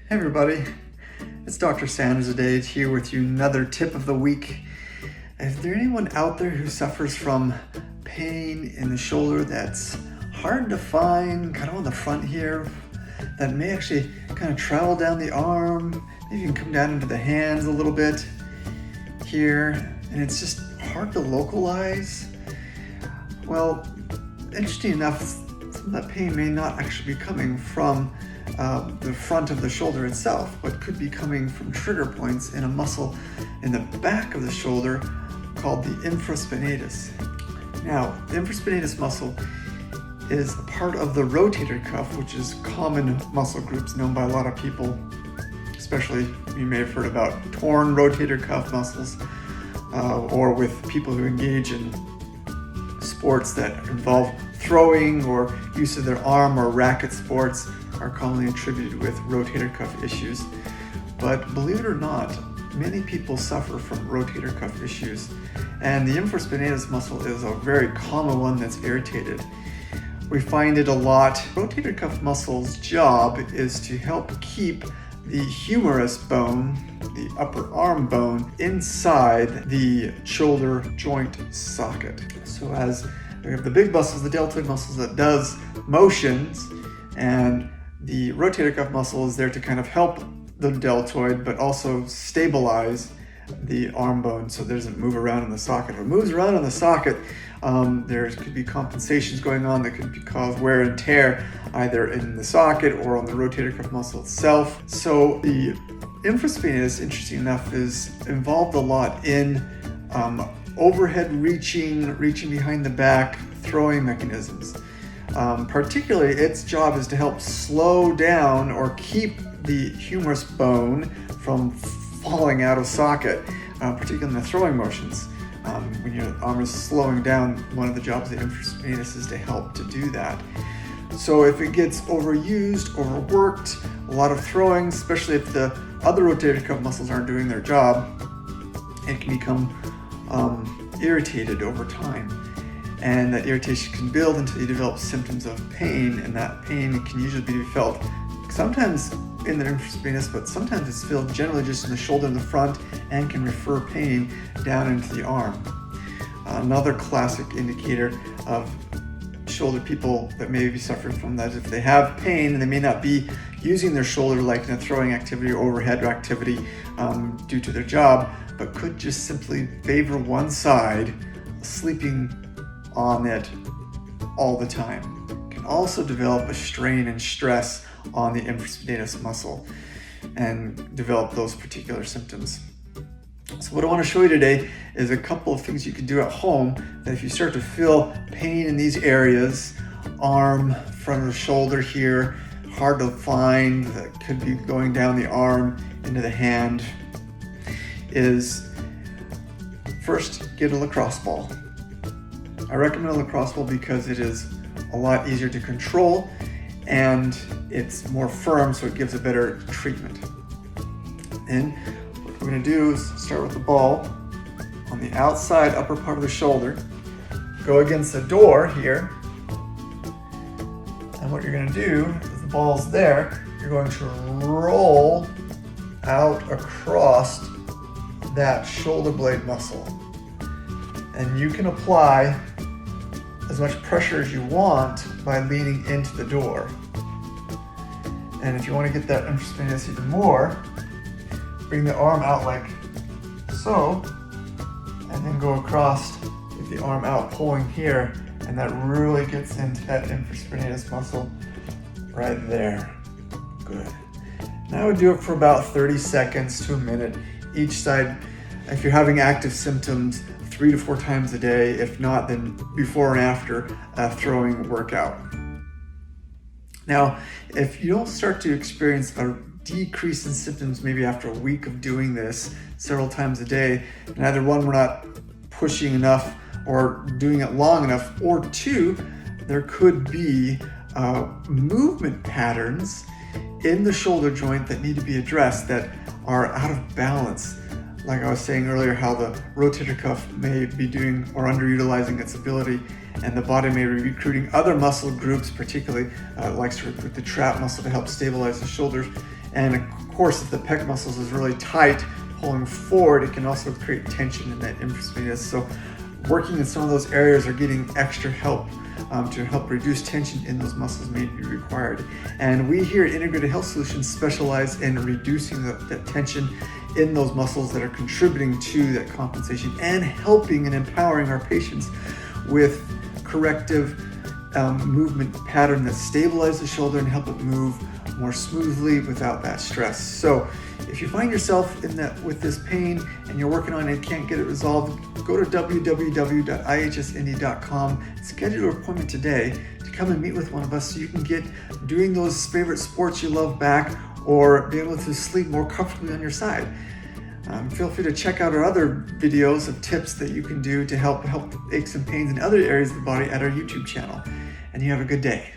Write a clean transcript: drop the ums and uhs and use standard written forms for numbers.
Hey everybody, it's Dr. Sanders today here with you another tip of the week. Is there anyone out there who suffers from pain in the shoulder that's hard to find, kind of on the front here, that may actually kind of travel down the arm, maybe even come down into the hands a little bit here, and it's just hard to localize? Well, interesting enough, some of that pain may not actually be coming from the front of the shoulder itself, but could be coming from trigger points in a muscle in the back of the shoulder called the infraspinatus. Now, the infraspinatus muscle is a part of the rotator cuff, which is common muscle groups known by a lot of people, especially you may have heard about torn rotator cuff muscles, or with people who engage in sports that involve throwing or use of their arm, or racket sports are commonly attributed with rotator cuff issues. But believe it or not, many people suffer from rotator cuff issues, and the infraspinatus muscle is a very common one that's irritated. We find it a lot. Rotator cuff muscle's job is to help keep the humerus bone, the upper arm bone, inside the shoulder joint socket. So as we have the big muscles, the deltoid muscles that does motions, and the rotator cuff muscle is there to kind of help the deltoid, but also stabilize the arm bone so it doesn't move around in the socket. If it moves around in the socket, there could be compensations going on that could cause wear and tear either in the socket or on the rotator cuff muscle itself. So the infraspinatus, interesting enough, is involved a lot in overhead reaching behind the back, throwing mechanisms. Particularly, its job is to help slow down or keep the humerus bone from falling out of socket, particularly in the throwing motions. When your arm is slowing down, one of the jobs of the infraspinatus is to help to do that. So if it gets overused, overworked, a lot of throwing, especially if the other rotator cuff muscles aren't doing their job, it can become irritated over time. And that irritation can build until you develop symptoms of pain, and that pain can usually be felt sometimes in the infraspinatus, but sometimes it's felt generally just in the shoulder in the front and can refer pain down into the arm. Another classic indicator of shoulder people that may be suffering from that, if they have pain and they may not be using their shoulder like in a throwing activity or overhead activity due to their job, but could just simply favor one side, sleeping on it all the time, can also develop a strain and stress on the infraspinatus muscle and develop those particular symptoms. So what I want to show you today is a couple of things you can do at home that if you start to feel pain in these areas, arm, front of the shoulder here, hard to find, that could be going down the arm into the hand, is first get a lacrosse ball. I recommend a lacrosse ball because it is a lot easier to control and it's more firm, so it gives a better treatment. And what we're going to do is start with the ball on the outside upper part of the shoulder, go against the door here, and what you're going to do is the ball's there, you're going to roll out across that shoulder blade muscle. And you can apply as much pressure as you want by leaning into the door. And if you want to get that infraspinatus even more, bring the arm out like so, and then go across with the arm out pulling here, and that really gets into that infraspinatus muscle right there. Good. Now I would do it for about 30 seconds to a minute each side. If you're having active symptoms, 3 to 4 times a day. If not, then before and after a throwing workout. Now, if you don't start to experience a decrease in symptoms maybe after a week of doing this several times a day, and either one, we're not pushing enough or doing it long enough, or two, there could be movement patterns in the shoulder joint that need to be addressed that are out of balance. Like I was saying earlier, how the rotator cuff may be doing or underutilizing its ability, and the body may be recruiting other muscle groups, particularly likes to recruit the trap muscle to help stabilize the shoulders. And of course, if the pec muscles is really tight, pulling forward, it can also create tension in that infraspinatus. So working in some of those areas or getting extra help to help reduce tension in those muscles may be required. And we here at Integrated Health Solutions specialize in reducing that tension in those muscles that are contributing to that compensation and helping and empowering our patients with corrective movement pattern that stabilizes the shoulder and help it move more smoothly without that stress. So if you find yourself with this pain and you're working on it, can't get it resolved, go to www.ihsindy.com, schedule an appointment today to come and meet with one of us so you can get doing those favorite sports you love back, or be able to sleep more comfortably on your side. Feel free to check out our other videos of tips that you can do to help aches and pains in other areas of the body at our YouTube channel. And you have a good day.